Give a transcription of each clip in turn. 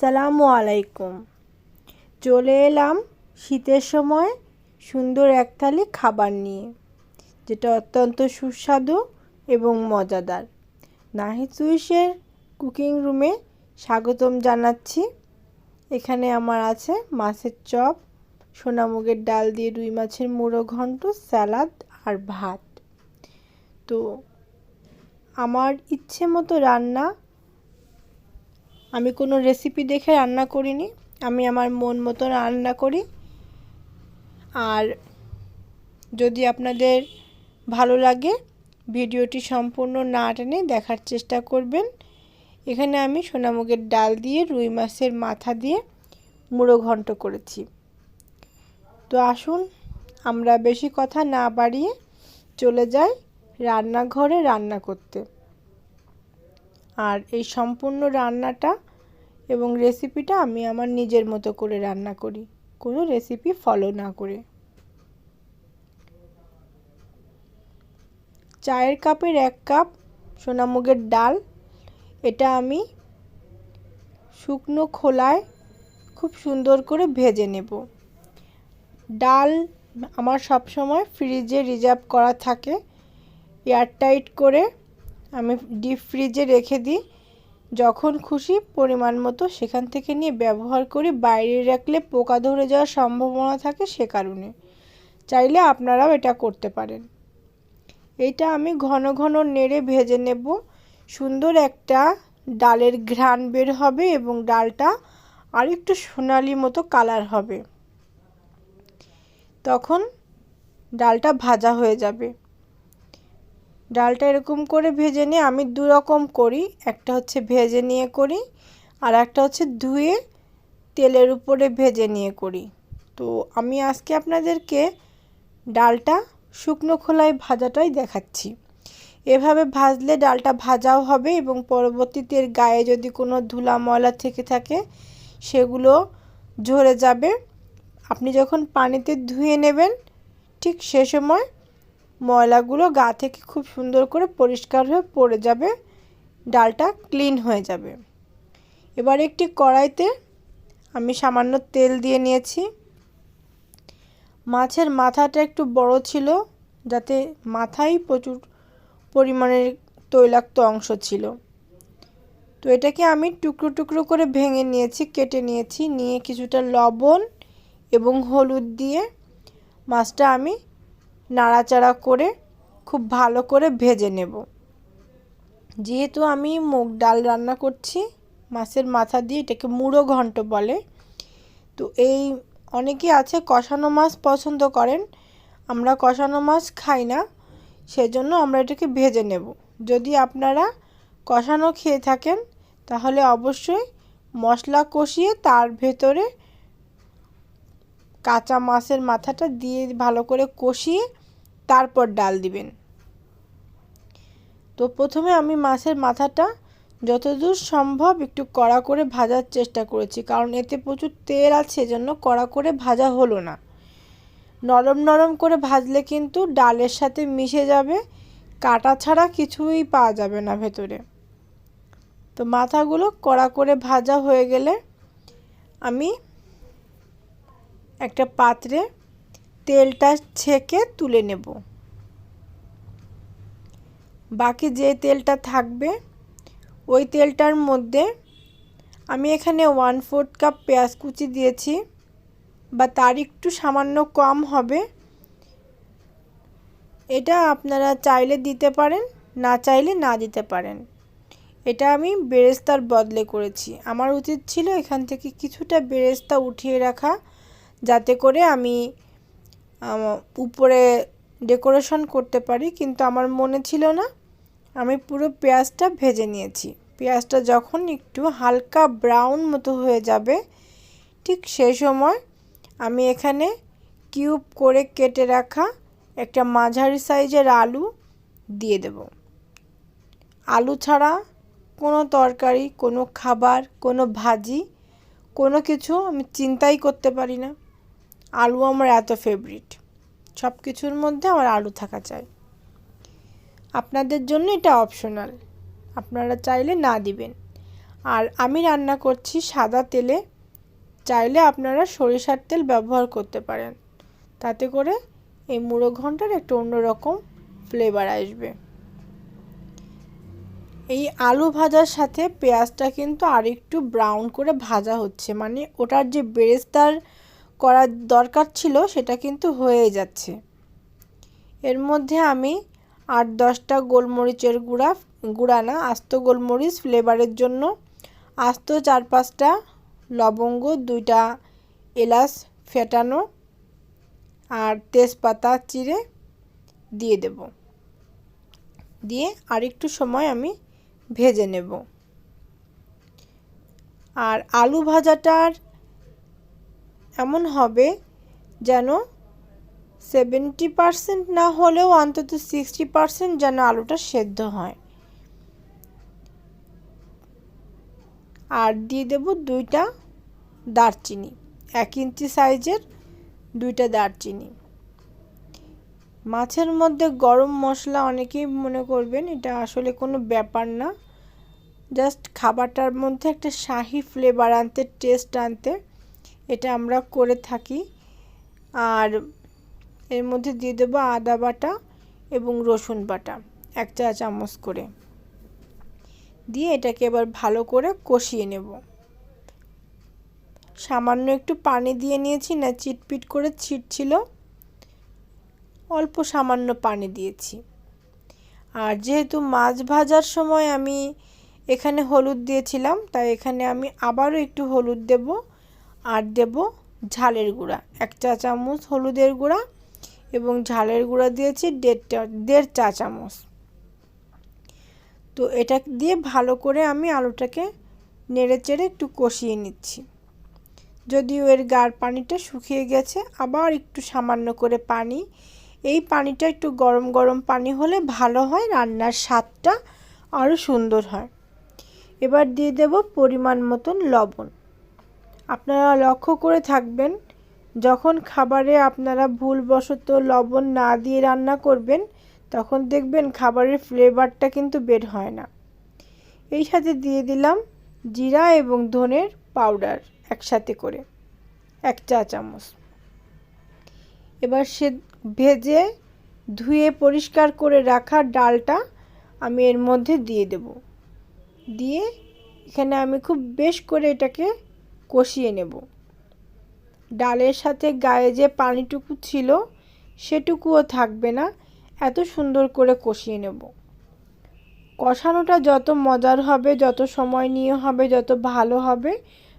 আসসালামু আলাইকুম। চলে এলাম শীতের সময় সুন্দর এক থালি খাবার নিয়ে, যেটা অত্যন্ত সুস্বাদু এবং মজাদার। নাহিদ সুইসের কুকিং রুমে স্বাগতম জানাচ্ছি। এখানে আমার আছে মাছের চপ, সোনামুগের ডাল দিয়ে রুই মাছের মুড়ো ঘন্ট, স্যালাড আর ভাত। তো আমার ইচ্ছে মতো রান্না, আমি কোনো রেসিপি দেখে রান্না করিনি, আমি আমার মন মতো রান্না করি। আর যদি আপনাদের ভালো লাগে ভিডিওটি সম্পূর্ণ না টেনে দেখার চেষ্টা করবেন। এখানে আমি সোনামুগের ডাল দিয়ে রুই মাছের মাথা দিয়ে মুড়ো ঘন্ট করেছি। তো আসুন আমরা বেশি কথা না বাড়িয়ে চলে যাই রান্নাঘরে রান্না করতে। আর এই সম্পূর্ণ রান্নাটা এবং রেসিপিটা আমি আমার নিজের মতো করে রান্না করি, কোনো রেসিপি ফলো না করে। চায়ের কাপের 1 কাপ সোনামুগের ডাল, এটা আমি শুকনো খোলায় খুব সুন্দর করে ভেজে নেব। ডাল আমার সব সময় ফ্রিজে রিজার্ভ করা থাকে, এয়ারটাইট করে আমি ডিপ ফ্রিজে রেখে দিই। যখন খুশি পরিমাণ মতো সেখান থেকে নিয়ে ব্যবহার করি। বাইরে রাখলে পোকা ধরে যাওয়ার সম্ভাবনা থাকে, সে কারণে চাইলে আপনারাও এটা করতে পারেন। এটা আমি ঘন ঘন নেড়ে ভেজে নেব। সুন্দর একটা ডালের ঘ্রাণ বের হবে এবং ডালটা আর একটু সোনালি মতো কালার হবে, তখন ডালটা ভাজা হয়ে যাবে। ডালটা এরকম করে ভেজে নিয়ে আমি 2 রকম করি, একটা হচ্ছে ভেজে নিয়ে করি আর একটা হচ্ছে ধুয়ে তেলের উপরে ভেজে নিয়ে করি। তো আমি আজকে আপনাদেরকে ডালটা শুকনো খোলায় ভাজাটাই দেখাচ্ছি। এভাবে ভাজলে ডালটা ভাজাও হবে এবং পরবর্তীতে এর গায়ে যদি কোনো ধুলা ময়লা থেকে থাকে সেগুলো ঝরে যাবে। আপনি যখন পানিতে ধুয়ে নেবেন ঠিক সে সময় ময়লাগুলো গা থেকে খুব সুন্দর করে পরিষ্কার হয়ে পড়ে যাবে, ডালটা ক্লিন হয়ে যাবে। এবার একটি কড়াইতে আমি সামান্য তেল দিয়ে নিয়েছি। মাছের মাথাটা একটু বড় ছিল, যাতে মাথায় প্রচুর পরিমাণের তৈলাক্ত অংশ ছিল। তো এটাকে আমি টুকরো টুকরো করে ভেঙে নিয়েছি, কেটে নিয়েছি। নিয়ে কিছুটা লবণ এবং হলুদ দিয়ে মাছটা আমি নাড়াচাড়া করে খুব ভালো করে ভেজে নেব। যেহেতু আমি মুগ ডাল রান্না করছি মাছের মাথা দিয়ে, এটাকে মুড়ো ঘন্ট বলে। তো এই অনেকেই আছে কষানো মাছ পছন্দ করেন, আমরা কষানো মাছ খাই না, সেজন্য আমরা এটাকে ভেজে নেব। যদি আপনারা কষানো খেয়ে থাকেন তাহলে অবশ্যই মশলা কষিয়ে তার ভেতরে কাঁচা মাছের মাথাটা দিয়ে ভালো করে কষিয়ে তারপর ডাল দিবেন। তো প্রথমে আমি মাছের মাথাটা যতদূর সম্ভব একটু কড়া করে ভাজার চেষ্টা করেছি, কারণ এতে প্রচুর তেল আছে, এজন্য কড়া করে ভাজা হলো না। নরম নরম করে ভাজলে কিন্তু ডালের সাথে মিশে যাবে, কাটা ছাড়া কিছুই পাওয়া যাবে না ভেতরে। তো মাথাগুলো কড়া করে ভাজা হয়ে গেলে আমি একটা পাত্রে তেলটা ছেঁকে তুলে নেব। বাকি যে তেলটা থাকবে ওই তেলটার মধ্যে আমি এখানে 1/4 কাপ পেঁয়াজ কুচি দিয়েছি, বা তার একটু সামান্য কম হবে। এটা আপনারা চাইলে দিতে পারেন, না চাইলে না দিতে পারেন। এটা আমি বেরেস্তার বদলে করেছি। আমার উচিত ছিল এখান থেকে কিছুটা বেরেস্তা উঠিয়ে রাখা, যাতে করে আমি উপরে ডেকোরেশন করতে পারি, কিন্তু আমার মনে ছিল না। আমি পুরো পেঁয়াজটা ভেজে নিয়েছি। পেঁয়াজটা যখন একটু হালকা ব্রাউন মতো হয়ে যাবে ঠিক সেই সময় আমি এখানে কিউব করে কেটে রাখা একটা মাঝারি সাইজের আলু দিয়ে দেব। আলু ছাড়া কোনো তরকারি, কোনো খাবার, কোনো ভাজি, কোনো কিছু আমি চিন্তাই করতে পারি না। আলু আমার এত ফেভারিট, সব কিছুর মধ্যে আমার আলু থাকা চাই। আপনাদের জন্য এটা অপশনাল, আপনারা চাইলে না দিবেন। আর আমি রান্না করছি সাদা তেলে, চাইলে আপনারা সরিষার তেল ব্যবহার করতে পারেন, তাতে করে এই মুড়ো ঘন্টার একটু অন্যরকম ফ্লেভার আসবে। এই আলু ভাজার সাথে পেঁয়াজটা কিন্তু আরেকটু ব্রাউন করে ভাজা হচ্ছে, মানে ওটার যে বেরেস্তার করার দরকার ছিল সেটা কিন্তু হয়ে যাচ্ছে। এর মধ্যে আমি 8-10টা গোলমরিচের গুঁড়া না, আস্ত গোলমরিচ ফ্লেভারের জন্য, আস্ত 4-5টা লবঙ্গ, 2টা এলাচ ফেটানো আর তেজপাতা চিড়ে দিয়ে দেব। দিয়ে আরেকটু সময় আমি ভেজে নেব। আর আলু ভাজাটার এমন হবে যেন 70% না হলেও অন্তত 60% যেন আলুটা সেদ্ধ হয়। আর দিয়ে দেব 2টা দারচিনি, 1 ইঞ্চি সাইজের 2টা দারচিনি। মাছের মধ্যে গরম মশলা অনেকেই মনে করবেন এটা আসলে কোনো ব্যাপার না, জাস্ট খাবারটার মধ্যে একটা শাহি ফ্লেভার আনতে, টেস্ট আনতে এটা আমরা করে থাকি। আর এর মধ্যে দিয়ে দেবো আদা বাটা এবং রসুন বাটা 1 চা চামচ করে, দিয়ে এটাকে এবার ভালো করে কষিয়ে নেব। সামান্য একটু পানি দিয়ে নিয়েছি, না চিটপিট করে ছিটছিল, অল্প সামান্য পানি দিয়েছি। আর যেহেতু মাছ ভাজার সময় আমি এখানে হলুদ দিয়েছিলাম, তাই এখানে আমি আবারও একটু হলুদ দেব। আর দেব ঝালের গুঁড়া 1 চা চামচ হলুদের গুঁড়া, এবং ঝালের গুঁড়া দিয়েছি 1.5 চা চামচ। তো এটা দিয়ে ভালো করে আমি আলুটাকে নেড়ে চেড়ে একটু কষিয়ে নিচ্ছি। যদিও এর গাঢ় পানিটা শুকিয়ে গেছে, আবার একটু সামান্য করে পানি, এই পানিটা একটু গরম গরম পানি হলে ভালো হয়, রান্নার স্বাদটা আরও সুন্দর হয়। এবার দিয়ে দেব পরিমাণ মতন লবণ। আপনারা লক্ষ্য করে থাকবেন, যখন খাবারে আপনারা ভুলবশত লবণ না দিয়ে রান্না করবেন, তখন দেখবেন খাবারের ফ্লেভারটা কিন্তু বের হয় না। এই সাথে দিয়ে দিলাম জিরা এবং ধনের পাউডার একসাথে করে 1 চা চামচ। এবার সে ভেজে ধুয়ে পরিষ্কার করে রাখা ডালটা আমি এর মধ্যে দিয়ে দেব। দিয়ে এখানে আমি খুব বেশ করে এটাকে কষিয়ে নেব। ডালের সাথে গায়ে যে পানিটুকু ছিল সেটুকুও থাকবে না, এত সুন্দর করে কষিয়ে নেব। কষানোটা যত মজার হবে, যত সময় নিয়ে হবে, যত ভালো হবে,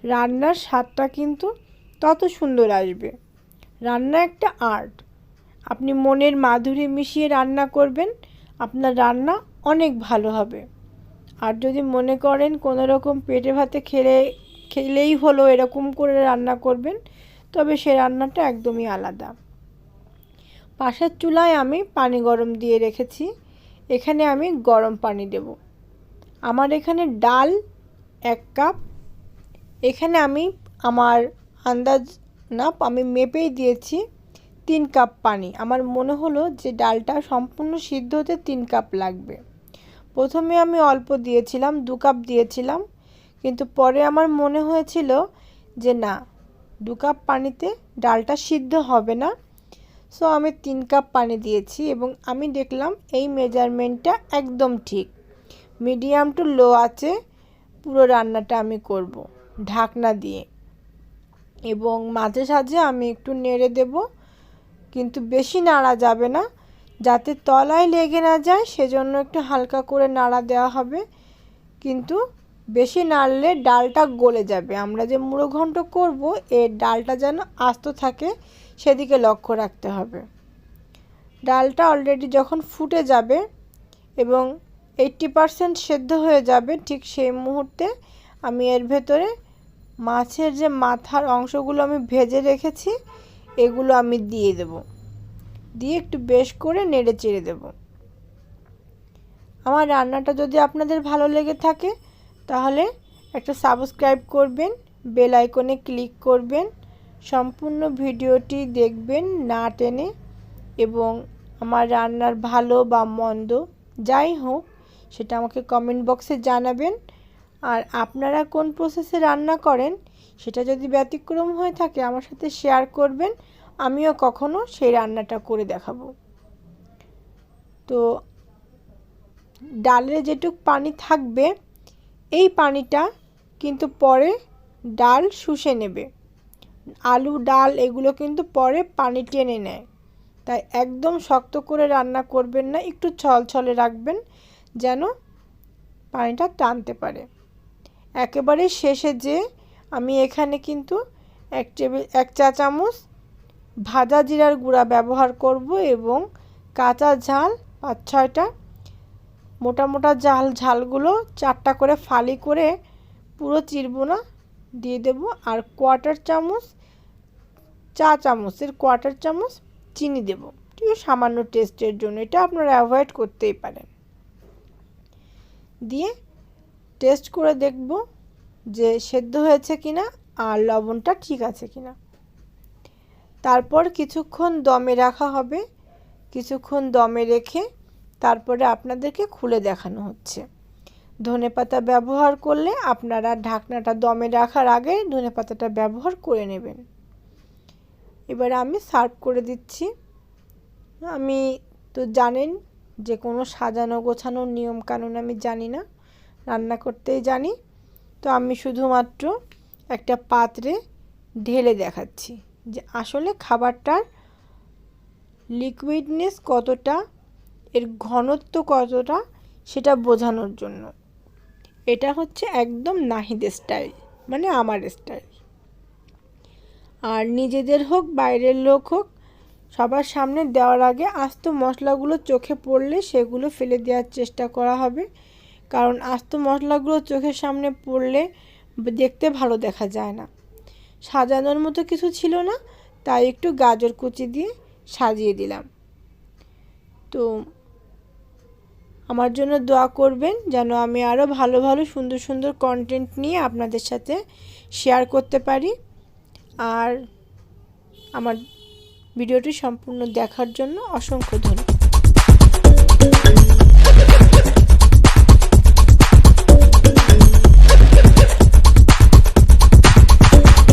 রান্নার স্বাদটা কিন্তু তত সুন্দর আসবে। রান্না একটা আর্ট, আপনি মনের মাধুরী মিশিয়ে রান্না করবেন, আপনার রান্না অনেক ভালো হবে। আর যদি মনে করেন কোনো রকম পেটে ভাতে খেলেই হলো এরকম করে রান্না করবেন, তবে সে রান্নাটা একদমই আলাদা। পাশের চুলায় আমি পানি গরম দিয়ে রেখেছি, এখানে আমি গরম পানি দেব। আমার এখানে ডাল 1 কাপ, এখানে আমি আমার আন্দাজ না, আমি মেপেই দিয়েছি 3 কাপ পানি। আমার মনে হলো যে ডালটা সম্পূর্ণ সিদ্ধ হতে 3 কাপ লাগবে। প্রথমে আমি অল্প দিয়েছিলাম, 2 কাপ দিয়েছিলাম, কিন্তু পরে আমার মনে হয়েছিল যে না, 2 কাপ পানিতে ডালটা সিদ্ধ হবে না, সো আমি 3 কাপ পানি দিয়েছি। এবং আমি দেখলাম এই মেজারমেন্টটা একদম ঠিক। মিডিয়াম টু লো আছে পুরো রান্নাটা আমি করব ঢাকনা দিয়ে, এবং মাঝে সাঝে আমি একটু নেড়ে দেব, কিন্তু বেশি নাড়া যাবে না, যাতে তলায় লেগে না যায়, সেজন্য একটু হালকা করে নাড়া দেওয়া হবে। কিন্তু বেশি নাড়লে ডালটা গলে যাবে। আমরা যে মুড়ো ঘন্ট করব, এর ডালটা যেন আস্ত থাকে সেদিকে লক্ষ্য রাখতে হবে। ডালটা অলরেডি যখন ফুটে যাবে এবং 80% সেদ্ধ হয়ে যাবে, ঠিক সেই মুহূর্তে আমি এর ভেতরে মাছের যে মাথার অংশগুলো আমি ভেজে রেখেছি এগুলো আমি দিয়ে দেব, দিয়ে একটু বেশ করে নেড়ে চেড়ে দেব। আমার রান্নাটা যদি আপনাদের ভালো লেগে থাকে তাহলে একটা সাবস্ক্রাইব করবেন, বেল আইকনে ক্লিক করবেন, সম্পূর্ণ ভিডিওটি দেখবেন না টেনে, এবং আমার রান্নার ভালো বা মন্দ যাই হোক সেটা আমাকে কমেন্ট বক্সে জানাবেন। আর আপনারা কোন প্রসেসে রান্না করেন সেটা যদি ব্যতিক্রম হয়ে থাকে আমার সাথে শেয়ার করবেন, আমিও কখনো সেই রান্নাটা করে দেখাবো। তো ডালে যেটুক পানি থাকবে এই পানিটা কিন্তু পরে ডাল শুষে নেবে। আলু ডাল এগুলো কিন্তু পরে পানি টেনে নেয়, তাই একদম শক্ত করে রান্না করবেন না, একটু ছলছলে রাখবেন যেন পানিটা টানতে পারে। একেবারে শেষে যে আমি এখানে কিন্তু 1 চা চামচ ভাজা জিরার গুঁড়া ব্যবহার করব এবং কাঁচা ঝাল 5-6টা, মোটা মোটা ঝালগুলো 4টা করে ফালি করে পুরো চিরবো না, দিয়ে দেব। আর চা চামচের কোয়ার্টার চামচ চিনি দেব, ঠিক আছে, সামান্য টেস্টের জন্য। এটা আপনারা অ্যাভয়েড করতেই পারেন। দিয়ে টেস্ট করে দেখব যে সেদ্ধ হয়েছে কিনা আর লবণটা ঠিক আছে কিনা। তারপর কিছুক্ষণ দমে রাখা হবে। কিছুক্ষণ দমে রেখে তারপরে আপনাদেরকে খুলে দেখানো হচ্ছে। ধনেপাতা ব্যবহার করলে আপনারা ঢাকনাটা দমে রাখার আগে ধনেপাতাটা ব্যবহার করে নেবেন। এবার আমি সার্ভ করে দিচ্ছি। আমি তো জানেন যে কোনো সাজানো গোছানোর নিয়ম কানুন আমি জানি না, রান্না করতেই জানি। তো আমি শুধুমাত্র একটা পাত্রে ঢেলে দেখাচ্ছি যে আসলে খাবারটার লিকুইডনেস কতটা, এর ঘনত্ব কতটা সেটা বোঝানোর জন্য। এটা হচ্ছে একদম নাহিদের স্টাইল, মানে আমার স্টাইল। আর নিজেদের হোক বাইরের লোক হোক, সবার সামনে দেওয়ার আগে আস্ত মশলাগুলো চোখে পড়লে সেগুলো ফেলে দেওয়ার চেষ্টা করা হবে, কারণ আস্ত মশলাগুলো চোখের সামনে পড়লে দেখতে ভালো দেখা যায় না। সাজানোর মতো কিছু ছিল না, তাই একটু গাজর কুচি দিয়ে সাজিয়ে দিলাম। তো আমার জন্য দোয়া করবেন যেন আমি আরও ভালো ভালো সুন্দর সুন্দর কন্টেন্ট নিয়ে আপনাদের সাথে শেয়ার করতে পারি। আর আমার ভিডিওটি সম্পূর্ণ দেখার জন্য অসংখ্য ধন্যবাদ।